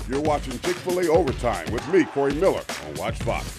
You're watching Chick-Fil-A Overtime with me, Corey Miller, on WACH Fox.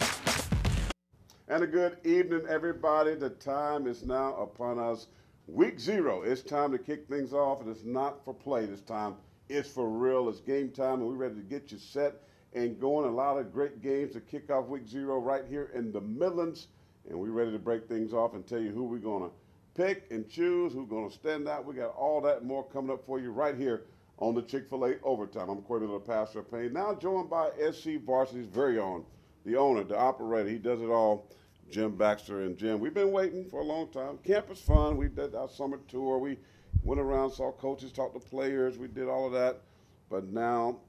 And a good evening, everybody. The time is now upon us. Week 0. It's time to kick things off, and it's not for play this time. It's for real. It's game time, and we're ready to get you set and going. A lot of great games to kick off Week 0 right here in the Midlands, and we're ready to break things off and tell you who we're going to pick and choose, who's going to stand out. We got all that and more coming up for you right here on the Chick-Fil-A Overtime. I'm Corey Miller, pastor of Payne, now joined by SC Varsity's very own, the owner, the operator. He does it all, Jim Baxter. And Jim, we've been waiting for a long time. Camp is fun. We did our summer tour. We went around, saw coaches, talked to players. We did all of that. But now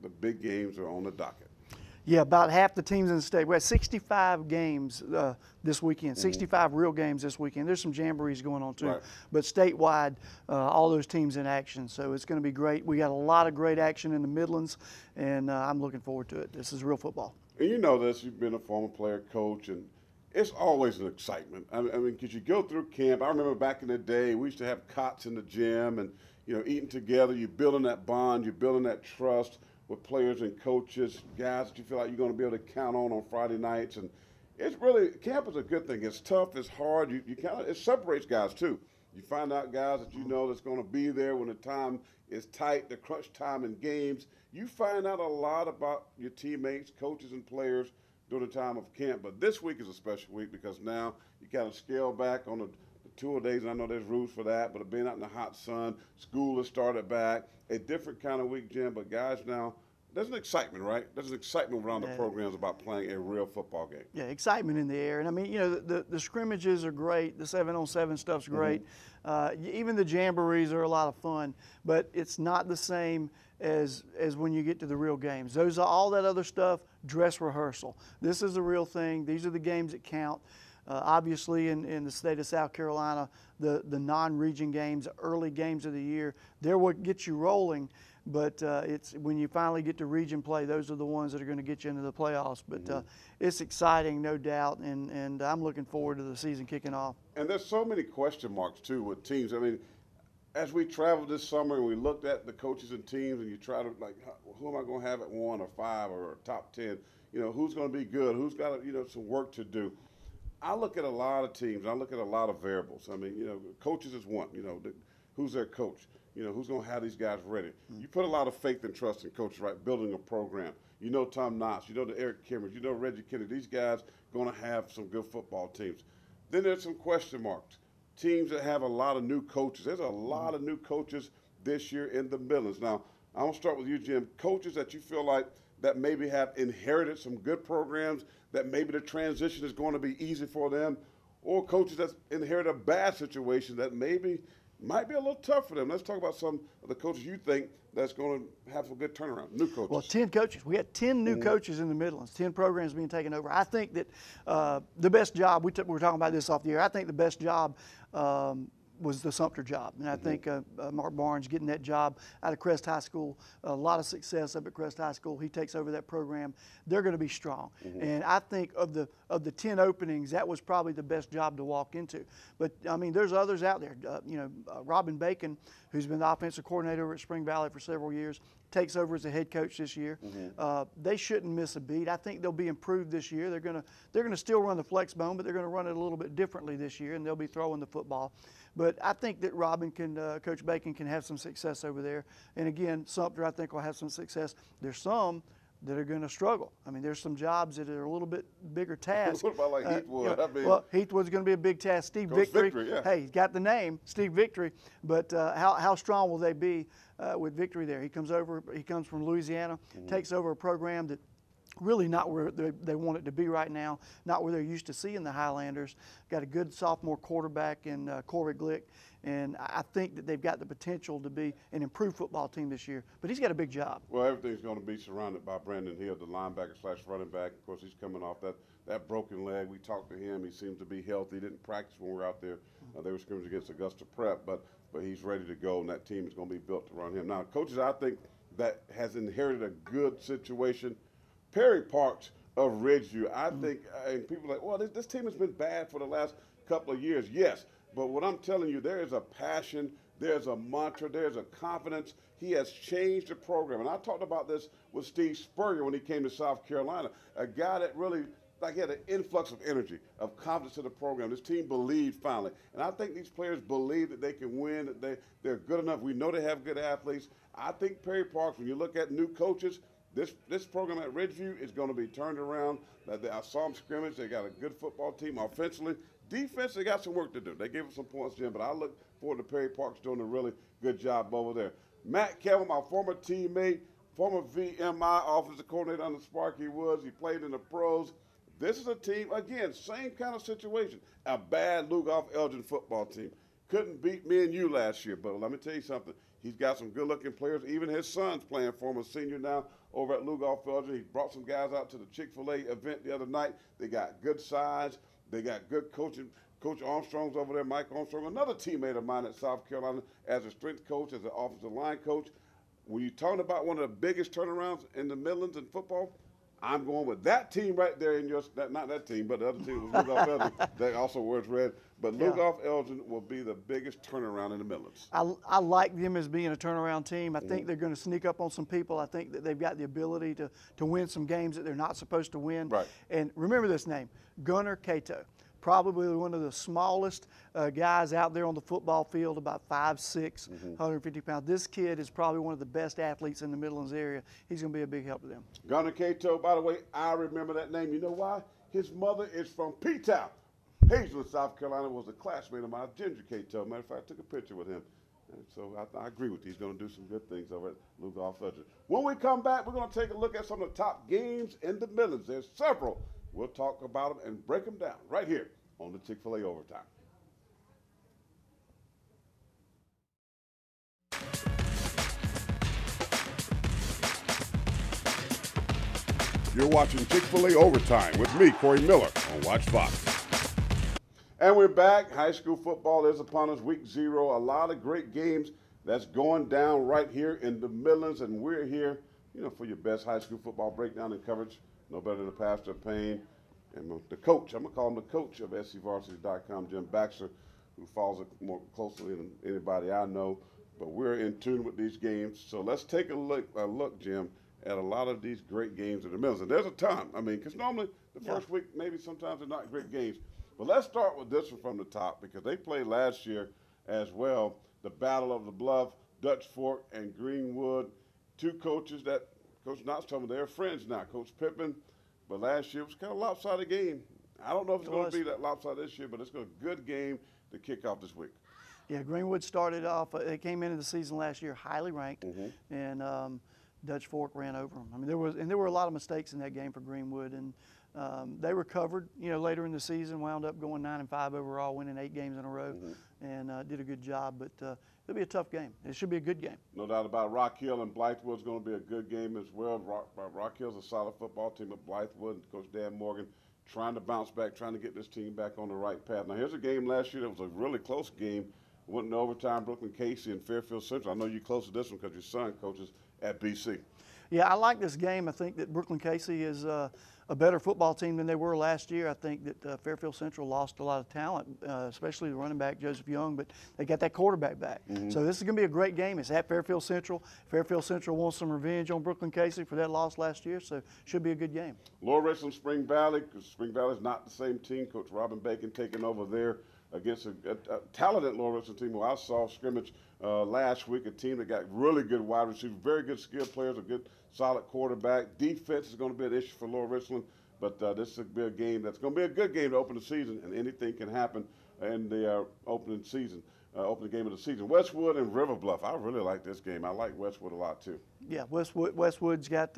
the big games are on the docket. Yeah, about half the teams in the state. We had 65 games this weekend, 65 real games this weekend. There's some jamborees going on too, right. But statewide, all those teams in action. So it's going to be great. We got a lot of great action in the Midlands, and I'm looking forward to it. This is real football. And you know this, you've been a former player, coach, and it's always an excitement. I mean, because you go through camp. I remember back in the day, we used to have cots in the gym and, you know, eating together. You're building that bond. You're building that trust with players and coaches, guys that you feel like you're going to be able to count on Friday nights. And it's really, camp is a good thing. It's tough, it's hard. You kind of, it separates guys too. You find out guys that you know that's going to be there when the time is tight, the crunch time in games. You find out a lot about your teammates, coaches, and players during the time of camp. But this week is a special week because now you kind of scale back on the tour days, and I know there's rules for that, but being out in the hot sun, school has started back, a different kind of week, Jim. But guys, now there's an excitement, right? There's an excitement around the programs about playing a real football game. Yeah, excitement in the air. And I mean, you know, the scrimmages are great. The 7-on-7 stuff's great. Even the jamborees are a lot of fun, but it's not the same as when you get to the real games. Those are all that other stuff, dress rehearsal. This is the real thing. These are the games that count. Obviously, in the state of South Carolina, the non-region games, early games of the year, they're what gets you rolling. But it's when you finally get to region play, those are the ones that are going to get you into the playoffs. But it's exciting, no doubt, and I'm looking forward to the season kicking off. And there's so many question marks, too, with teams. I mean, as we traveled this summer and we looked at the coaches and teams and you try to, like, who am I going to have at 1 or 5 or top 10? You know, who's going to be good? Who's got, you know, some work to do? I look at a lot of teams. I look at a lot of variables. I mean, you know, coaches is one. You know, who's their coach? You know, who's going to have these guys ready? You put a lot of faith and trust in coaches, right, building a program. You know Tom Knotts. You know the Eric Kimmers. You know Reggie Kennedy. These guys going to have some good football teams. Then there's some question marks. Teams that have a lot of new coaches. There's a lot of new coaches this year in the Midlands. Now, I'm going to start with you, Jim. Coaches that you feel like that maybe have inherited some good programs, that maybe the transition is going to be easy for them, or coaches that inherit a bad situation that maybe might be a little tough for them. Let's talk about some of the coaches you think that's going to have a good turnaround, new coaches. Well, 10 coaches. We had 10 new coaches in the Midlands, 10 programs being taken over. I think that the best job, we were talking about this off the air, I think the best job was the Sumter job. And I think Mark Barnes getting that job out of Crest High School, a lot of success up at Crest High School. He takes over that program. They're going to be strong. And I think of the 10 openings, that was probably the best job to walk into. But, I mean, there's others out there. You know, Robin Bacon, who's been the offensive coordinator over at Spring Valley for several years, takes over as the head coach this year. They shouldn't miss a beat. I think they'll be improved this year. They're gonna still run the flex bone, but they're going to run it a little bit differently this year, and they'll be throwing the football. But I think that Coach Bacon can have some success over there. And again, Sumter, I think, will have some success. There's some that are going to struggle. I mean, there's some jobs that are a little bit bigger tasks. What about like Heathwood? You know, I mean, well, Heathwood's going to be a big task. Steve Victory, yeah. Hey, he's got the name, Steve Victory, but how strong will they be with Victory there? He comes from Louisiana, takes over a program that really not where they want it to be right now, not where they're used to seeing the Highlanders. Got a good sophomore quarterback in Corey Glick, and I think that they've got the potential to be an improved football team this year. But he's got a big job. Well, everything's going to be surrounded by Brandon Hill, the linebacker/running back. Of course, he's coming off that broken leg. We talked to him. He seems to be healthy. He didn't practice when we were out there. They were scrimmaging against Augusta Prep, but he's ready to go, and that team is going to be built around him. Now, coaches, I think that has inherited a good situation. Perry Parks of Ridgeview, I think, and people are like, well, this team has been bad for the last couple of years. Yes, but what I'm telling you, there is a passion, There's a mantra. There's a confidence. He has changed the program. And I talked about this with Steve Spurrier when he came to South Carolina, a guy that really like he had an influx of energy, of confidence in the program. This team believed finally. And I think these players believe that they can win, that they're good enough. We know they have good athletes. I think Perry Parks, when you look at new coaches, this program at Ridgeview is going to be turned around. I saw them scrimmage. They got a good football team offensively. Defense, they got some work to do. They gave us some points, Jim, but I look forward to Perry Parks doing a really good job over there. Matt Kelvin, my former teammate, former VMI offensive coordinator under Sparky Woods. He played in the pros. This is a team, again, same kind of situation. A bad Lugoff Elgin football team. Couldn't beat me and you last year, but let me tell you something. He's got some good-looking players. Even his son's playing for him, a senior now over at Lugoff Elgin. He brought some guys out to the Chick-Fil-A event the other night. They got good size. They got good coaching. Coach Armstrong's over there, Mike Armstrong, another teammate of mine at South Carolina as a strength coach, as an offensive line coach. When you're talking about one of the biggest turnarounds in the Midlands in football, I'm going with that team right there in your – not that team, but the other team was Lugoff Elgin. That also wears red. But Lugoff Elgin will be the biggest turnaround in the Midlands. I like them as being a turnaround team. I think they're going to sneak up on some people. I think that they've got the ability to win some games that they're not supposed to win. Right. And remember this name, Gunnar Cato. Probably one of the smallest guys out there on the football field, about 5'6", 150 pounds. This kid is probably one of the best athletes in the Midlands area. He's going to be a big help to them. Gunnar Cato, by the way, I remember that name. You know why? His mother is from P-Town. Hazelwood, South Carolina, was a classmate of mine, Ginger Cato. Matter of fact, I took a picture with him. And so I agree with you. He's going to do some good things over at Lugoff Elgin. When we come back, we're going to take a look at some of the top games in the Midlands. There's several. We'll talk about them and break them down right here on the Chick-Fil-A Overtime. You're watching Chick-Fil-A Overtime with me, Corey Miller, on WACH Fox. And we're back. High school football is upon us, week 0. A lot of great games that's going down right here in the Midlands, and we're here, for your best high school football breakdown and coverage. No better than the Pastor Payne and the coach. I'm going to call him the coach of scvarsity.com, Jim Baxter, who follows it more closely than anybody I know. But we're in tune with these games. So let's take a look, Jim, at a lot of these great games in the Midlands. And there's a ton. Because normally the first week, maybe sometimes they're not great games. But let's start with this one from the top, because they played last year as well. The Battle of the Bluff, Dutch Fork and Greenwood. Two coaches that Coach Knott's told me they're friends now. Coach Pippin, but last year it was kind of a lopsided game. I don't know if it's going to be that lopsided this year, but it's a good game to kick off this week. Yeah, Greenwood started off, they came into the season last year highly ranked, and Dutch Fork ran over them. There were a lot of mistakes in that game for Greenwood, and they recovered, later in the season, wound up going 9-5 overall, winning 8 games in a row, and did a good job. But it'll be a tough game. It should be a good game. No doubt about it. Rock Hill and Blythewood is going to be a good game as well. Rock Hill's a solid football team, but Blythewood and Coach Dan Morgan trying to bounce back, trying to get this team back on the right path. Now, here's a game last year that was a really close game. Went in overtime, Brooklyn Casey and Fairfield Central. I know you're close to this one because your son coaches at BC. Yeah, I like this game. I think that Brooklyn Casey is a better football team than they were last year. I think that Fairfield Central lost a lot of talent, especially the running back, Joseph Young, but they got that quarterback back. So this is going to be a great game. It's at Fairfield Central. Fairfield Central wants some revenge on Brooklyn Casey for that loss last year, so should be a good game. Lower Richland, Spring Valley, because Spring Valley is not the same team. Coach Robin Bacon taking over there against a talented Lower Richland team who I saw scrimmage last week, a team that got really good wide receivers, very good skilled players, a good solid quarterback. Defense is going to be an issue for Lower Richland, but this will be a game that's going to be a good game to open the season, and anything can happen in the opening game of the season. Westwood and River Bluff. I really like this game. I like Westwood a lot too. Yeah, Westwood's got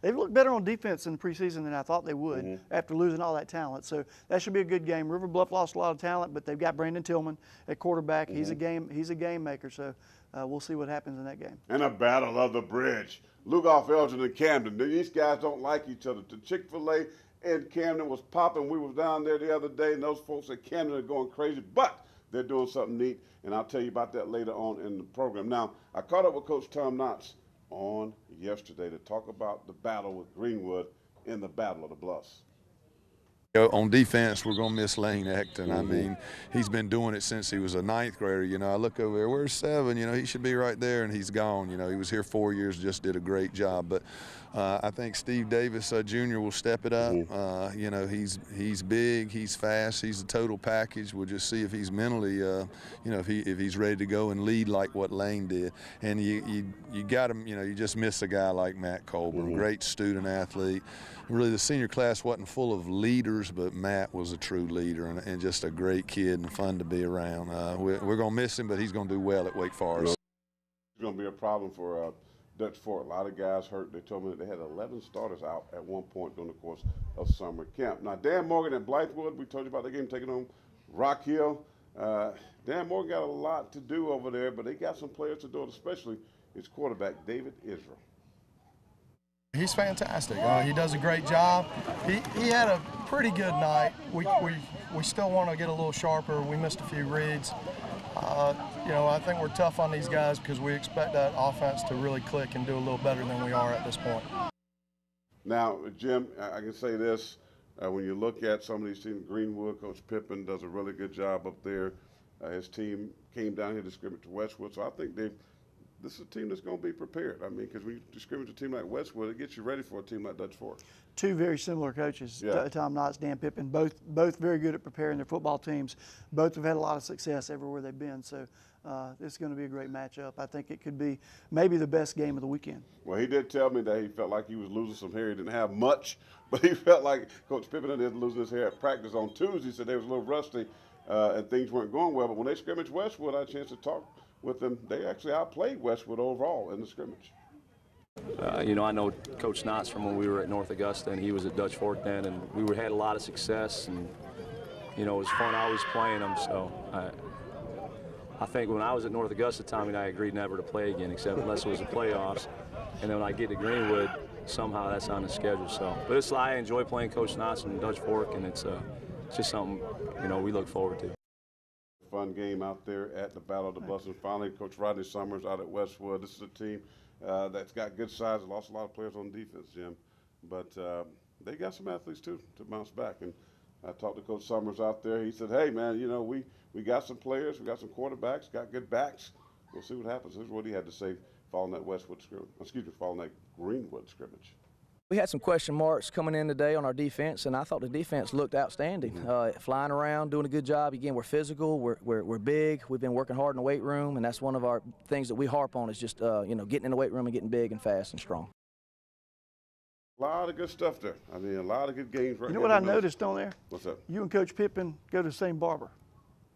they've looked better on defense in the preseason than I thought they would after losing all that talent. So that should be a good game. River Bluff lost a lot of talent, but they've got Brandon Tillman at quarterback. He's a game maker. So we'll see what happens in that game. And a battle of the bridge. Lugoff Elgin and Camden. These guys don't like each other. The Chick-Fil-A in Camden was popping. We was down there the other day, and those folks at Camden are going crazy. But they're doing something neat, and I'll tell you about that later on in the program. Now, I caught up with Coach Tom Knotts on yesterday to talk about the battle with Greenwood in the Battle of the Bluffs. On defense, we're going to miss Lane Ecton. I mean, he's been doing it since he was a ninth grader. You know, I look over there, where's 7? You know, he should be right there, and he's gone. You know, he was here 4 years, just did a great job. But I think Steve Davis Jr. will step it up. You know, he's big, he's fast, he's a total package. We'll just see if he's mentally, you know, if he's ready to go and lead like what Lane did. And you got him. You know, you just miss a guy like Matt Colburn, great student athlete. Really, the senior class wasn't full of leaders, but Matt was a true leader and just a great kid and fun to be around. We're going to miss him, but he's going to do well at Wake Forest. It's going to be a problem for Dutch Fork. A lot of guys hurt. They told me that they had 11 starters out at one point during the course of summer camp. Now, Dan Morgan and Blythewood, we told you about the game taking on Rock Hill. Dan Morgan got a lot to do over there, but they got some players to do it, especially his quarterback, David Israel. He's fantastic. He does a great job. He had a pretty good night. We still want to get a little sharper. We missed a few reads. You know, I think we're tough on these guys because we expect that offense to really click and do a little better than we are at this point. Now, Jim, I can say this. When you look at some of these teams, Greenwood, Coach Pippen does a really good job up there. His team came down here to scrimmage to Westwood, so I think this is a team that's going to be prepared. I mean, because when you scrimmage a team like Westwood, it gets you ready for a team like Dutch Fork. Two very similar coaches, Tom Knotts, Dan Pippen, both very good at preparing their football teams. Both have had a lot of success everywhere they've been, so it's going to be a great matchup. I think it could be maybe the best game of the weekend. Well, he did tell me that he felt like he was losing some hair. He didn't have much, but he felt like Coach Pippen didn't lose his hair at practice on Tuesday. He said they was a little rusty and things weren't going well, but when they scrimmaged Westwood, I had a chance to talk with them. They actually outplayed Westwood overall in the scrimmage. You know, I know Coach Knotts from when we were at North Augusta, and he was at Dutch Fork then, and we had a lot of success, and, you know, it was fun always playing them. So I think when I was at North Augusta, Tommy and I agreed never to play again, except unless it was the playoffs. And then when I get to Greenwood, somehow that's on the schedule. So, but I enjoy playing Coach Knotts and Dutch Fork, and it's just something, you know, we look forward to. Fun game out there at the Battle of the Bus. And finally, Coach Rodney Summers out at Westwood. This is a team that's got good size. Lost a lot of players on defense, Jim. But they got some athletes, too, to bounce back. And I talked to Coach Summers out there. He said, hey, man, you know, we got some players. We got some quarterbacks, got good backs. We'll see what happens. This is what he had to say following that following that Greenwood scrimmage. We had some question marks coming in today on our defense, and I thought the defense looked outstanding. Flying around, doing a good job. Again, we're physical, we're big. We've been working hard in the weight room, and that's one of our things that we harp on is just you know, getting in the weight room and getting big and fast and strong. A lot of good stuff there. I mean, a lot of good games. Right. You know what I noticed on there? What's up? You and Coach Pippen go to the same barber.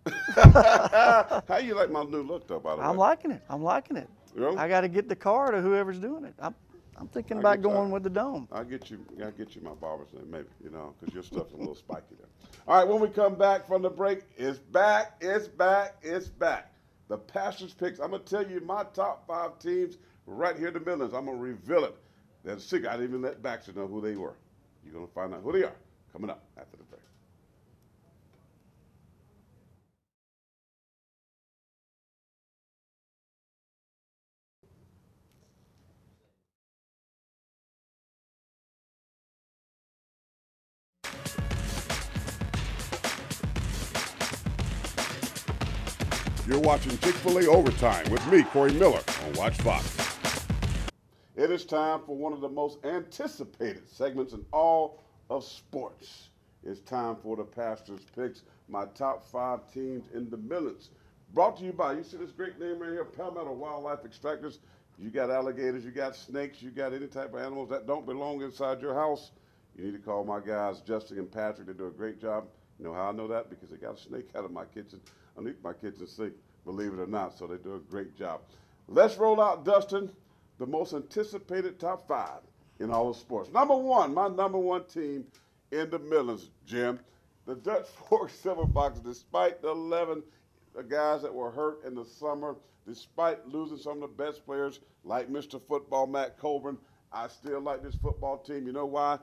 How you like my new look, though, by the way? I'm liking it. I'm liking it. Really? I got to get the car to whoever's doing it. I'm thinking about going with the dome. I'll get you my barber's name, maybe, you know, because your stuff's a little spiky there. All right, when we come back from the break, it's back. The Pastors Picks. I'm going to tell you my top 5 teams right here in the Midlands. I'm going to reveal it. There's a secret. I didn't even let Baxter know who they were. You're going to find out who they are coming up after the break. You're watching Chick-Fil-A Overtime with me, Corey Miller, on Watch Fox. It is time for one of the most anticipated segments in all of sports. It's time for the Pastors Picks, my top 5 teams in the Midlands. Brought to you by, you see this great name right here, Palmetto Wildlife Extractors. You got alligators, you got snakes, you got any type of animals that don't belong inside your house. You need to call my guys, Justin and Patrick. They do a great job. You know how I know that? Because they got a snake out of my kitchen, underneath my kitchen sink, believe it or not. So they do a great job. Let's roll out, Dustin, the most anticipated top 5 in all of sports. Number 1, my number 1 team in the Midlands, Jim, the Dutch Fork Silver Foxes. Despite the 11 guys that were hurt in the summer, despite losing some of the best players like Mr. Football Matt Colburn, I still like this football team. You know why?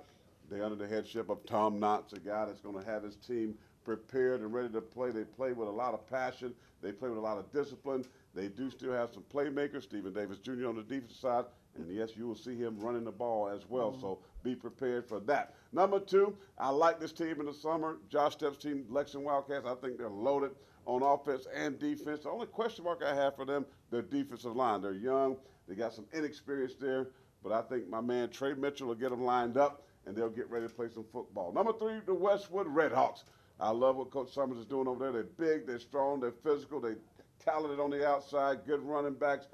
They're under the headship of Tom Knotts, a guy that's going to have his team prepared and ready to play. They play with a lot of passion. They play with a lot of discipline. They do still have some playmakers. Stephen Davis Jr. on the defensive side. And yes, you will see him running the ball as well, so be prepared for that. Number 2, I like this team in the summer. Josh Stepp's team, Lexington Wildcats, I think they're loaded on offense and defense. The only question mark I have for them, their defensive line. They're young. They got some inexperience there, but I think my man Trey Mitchell will get them lined up, and they'll get ready to play some football. Number 3, the Westwood Redhawks. I love what Coach Summers is doing over there. They're big, they're strong, they're physical, they're talented on the outside, good running backs.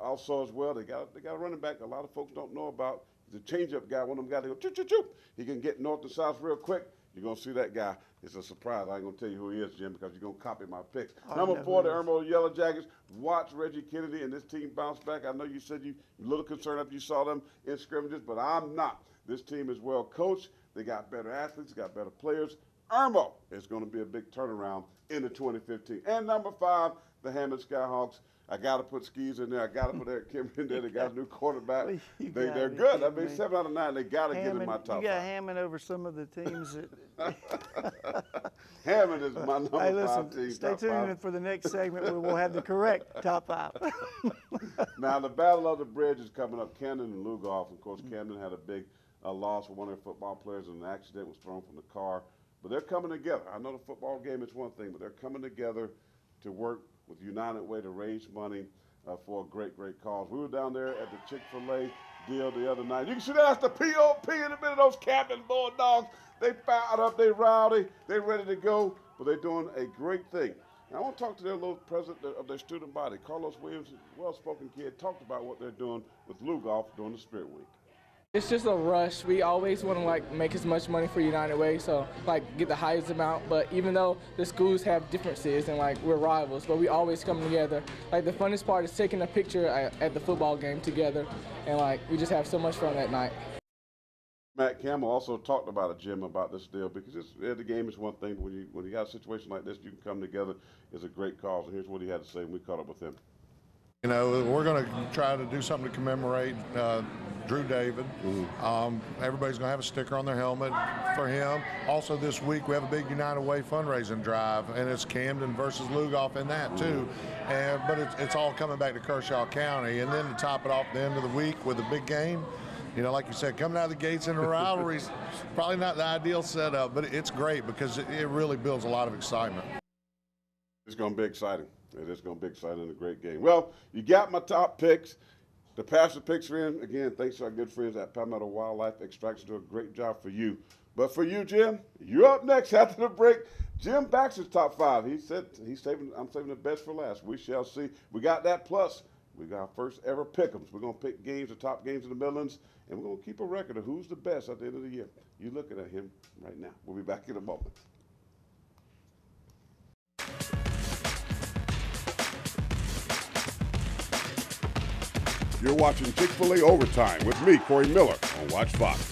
Also as well, they got a running back a lot of folks don't know about. He's a change-up guy. One of them guys that go choo-choo-choo. He can get north to south real quick. You're going to see that guy. It's a surprise. I ain't going to tell you who he is, Jim, because you're going to copy my picks. Number 4, the Irmo Yellow Jackets. Watch Reggie Kennedy and this team bounce back. I know you said you were a little concerned after you saw them in scrimmages, but I'm not. This team is well coached. They got better athletes, got better players. Irmo is going to be a big turnaround in the 2015. And number 5, the Hammond Skyhawks. I got to put Skis in there. I got to put Eric Kimber in there. They got a new quarterback. They're good. I mean, 7 out of 9. They got to get in my top 5. You got Hammond over some of the teams. Hammond is my number 5 team. Stay tuned for the next segment where we'll have the correct top 5. Now, the Battle of the Bridge is coming up. Camden and Lugoff. Of course, Camden had a big loss for one of their football players, and an accident was thrown from the car. But they're coming together. I know the football game is one thing, but they're coming together to work with United Way to raise money for a great, great cause. We were down there at the Chick-Fil-A deal the other night. You can see that's the P.O.P. in the middle of those Captain Bulldogs. They fired up, they rowdy, they ready to go, but they're doing a great thing. Now, I want to talk to their little president of their student body. Carlos Williams, well-spoken kid, talked about what they're doing with Lugoff during the Spirit Week. It's just a rush. We always want to make as much money for United Way, so get the highest amount. But even though the schools have differences and we're rivals, but we always come together. The funnest part is taking a picture at the football game together, and we just have so much fun that night. Matt Campbell also talked about it, Jim, about this deal, because the game is one thing. When you got a situation like this, you can come together. It's a great cause. And here's what he had to say when we caught up with him. You know, we're going to try to do something to commemorate Drew David. Everybody's going to have a sticker on their helmet for him. Also this week we have a big United Way fundraising drive, and it's Camden versus Lugoff in that too. But it's all coming back to Kershaw County. And then to top it off at the end of the week with a big game, you know, like you said, coming out of the gates in a rivalry, probably not the ideal setup, but it's great because it really builds a lot of excitement. It's going to be exciting. It is going to be exciting and a great game. Well, you got my top picks. The pastor picks are in. Again, thanks to our good friends at Palmetto Wildlife Extraction. Do a great job for you. But for you, Jim, you're up next after the break. Jim Baxter's top 5. He said I'm saving the best for last. We shall see. We got that plus. We got our first ever pick'ems. We're going to pick games, the top games in the Midlands, and we're going to keep a record of who's the best at the end of the year. You're looking at him right now. We'll be back in a moment. You're watching Chick-Fil-A Overtime with me, Corey Miller, on Watch Fox.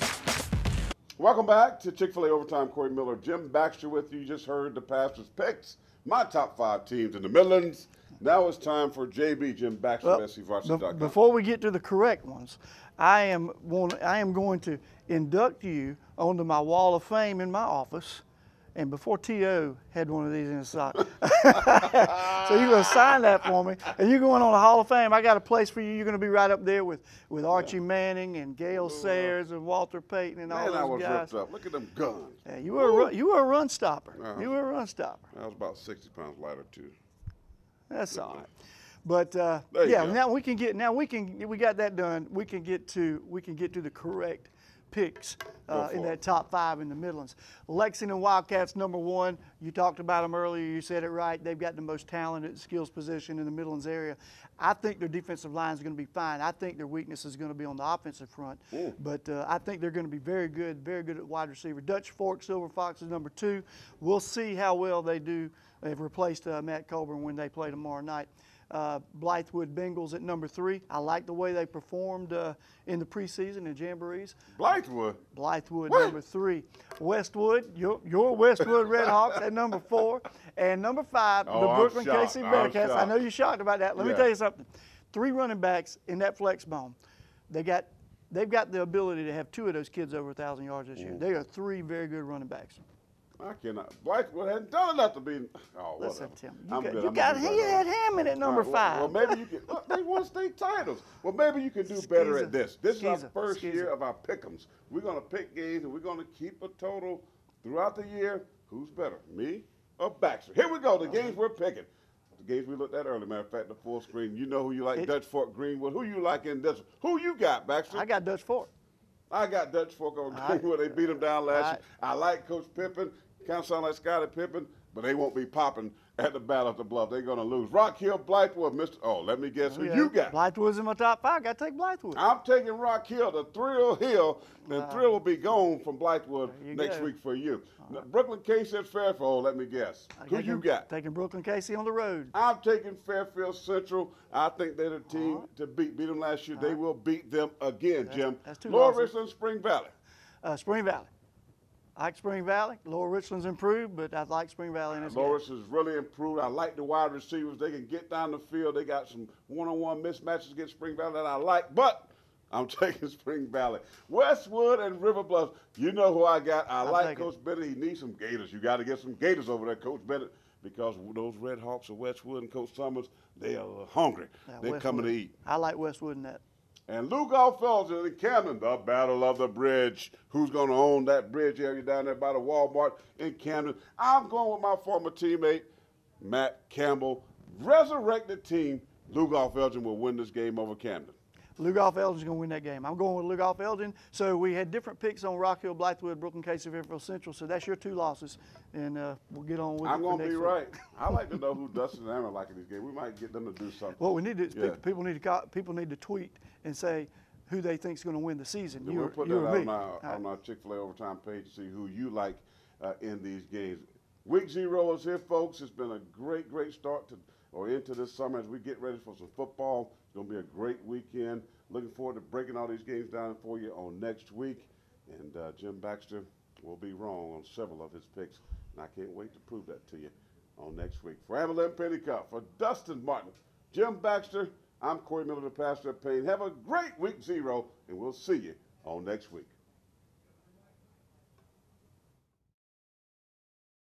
Welcome back to Chick-Fil-A Overtime. Corey Miller, Jim Baxter with you. You just heard the pastor's picks, my top 5 teams in the Midlands. Now it's time for JB, Jim Baxter of SCVarsity.com. Before we get to the correct ones, I am going to induct you onto my wall of fame in my office. And before T.O. had one of these in his sock. So you're going to sign that for me. And you're going on the Hall of Fame. I got a place for you. You're going to be right up there with Archie Manning and Gale Sayers and Walter Payton and all those guys. Man, I was ripped up. Look at them guns. Yeah, you were a run stopper. You were a run stopper. I was about 60 pounds lighter, too. That's all right. But yeah, now we got that done. We can get to the correct picks in that top 5 in the Midlands. Lexington Wildcats, number 1. You talked about them earlier. You said it right. They've got the most talented skills position in the Midlands area. I think their defensive line is going to be fine. I think their weakness is going to be on the offensive front. But I think they're going to be very good at wide receiver. Dutch Fork Silver Fox is number 2. We'll see how well they do. They've replaced Matt Colburn when they play tomorrow night. Blythewood Bengals at number 3. I like the way they performed in the preseason in jamborees. Blythewood number 3. Westwood, your Westwood Redhawks at number 4. And number 5, the Brooklyn KC Bearcats. I know you're shocked about that. Let me tell you something. 3 running backs in that flex bone. They've got the ability to have 2 of those kids over 1,000 yards this year. They are 3 very good running backs. I cannot. Blythewood hadn't done enough to be. Oh, Listen, whatever. Tim, I'm good. you I'm got gonna do he better. had Hammond at number All right, 5. Well, maybe you can. Look, they won state titles. Well, maybe you can do better at this. This is our first year of our pick'ems. We're going to pick games, and we're going to keep a total throughout the year. Who's better, me or Baxter? Here we go. The games we're picking. The games we looked at earlier. Matter of fact, the full screen. You know who you like, Dutch Fork, Greenwood. Who you like in this? Who you got, Baxter? I got Dutch Fork. I got Dutch Fork over Greenwood. They beat them down last year. I like Coach Pippen. Kind of sound like Scottie Pippen, but they won't be popping at the Battle of the Bluff. They're going to lose. Rock Hill, Blythewood, Mr. Oh, let me guess who you got. Blythewood's in my top 5. Got to take Blythewood. I'm taking Rock Hill, the Thrill Hill. The Thrill will be gone from Blythewood next week for you. Now, Brooklyn Casey at Fairfield, let me guess. Who you got? Taking Brooklyn Casey on the road. I'm taking Fairfield Central. I think they're the team to beat them last year. They will beat them again, Jim. That's 2 Lower losses. Richland, Spring Valley. Spring Valley. I like Spring Valley. Lower Richland's improved, but I like Spring Valley in this game. Lower Richland's really improved. I like the wide receivers. They can get down the field. They got some one-on-one mismatches against Spring Valley that I like, but I'm taking Spring Valley. Westwood and River Bluff, you know who I got. I like Coach Bennett. He needs some Gators. You got to get some Gators over there, Coach Bennett, because those Redhawks of Westwood and Coach Summers, they are hungry. They're coming to eat. I like Westwood in that. And Lugol Felton in Camden, the Battle of the Bridge. Who's going to own that bridge area down there by the Walmart in Camden? I'm going with my former teammate, Matt Campbell. Resurrected team, Lugol Felton will win this game over Camden. Lugolf Elgin's going to win that game. I'm going with Lugolf Elgin. So we had different picks on Rock Hill, Blythewood, Brooklyn, Casey, Fairfield Central. So that's your 2 losses, and we'll get on with it. I'm going to be right. I like to know who Dustin and Aaron like in these games. We might get them to do something. What we need to people need to tweet and say who they think is going to win the season. We'll put that on our Chick-Fil-A overtime page to see who you like in these games. Week 0 is here, folks. It's been a great, great start into this summer as we get ready for some football. It's going to be a great weekend. Looking forward to breaking all these games down for you on next week. And Jim Baxter will be wrong on several of his picks. And I can't wait to prove that to you on next week. For Amalyn Pennycup, for Dustin Martin, Jim Baxter, I'm Corey Miller, the pastor of Payne. Have a great week 0, and we'll see you on next week.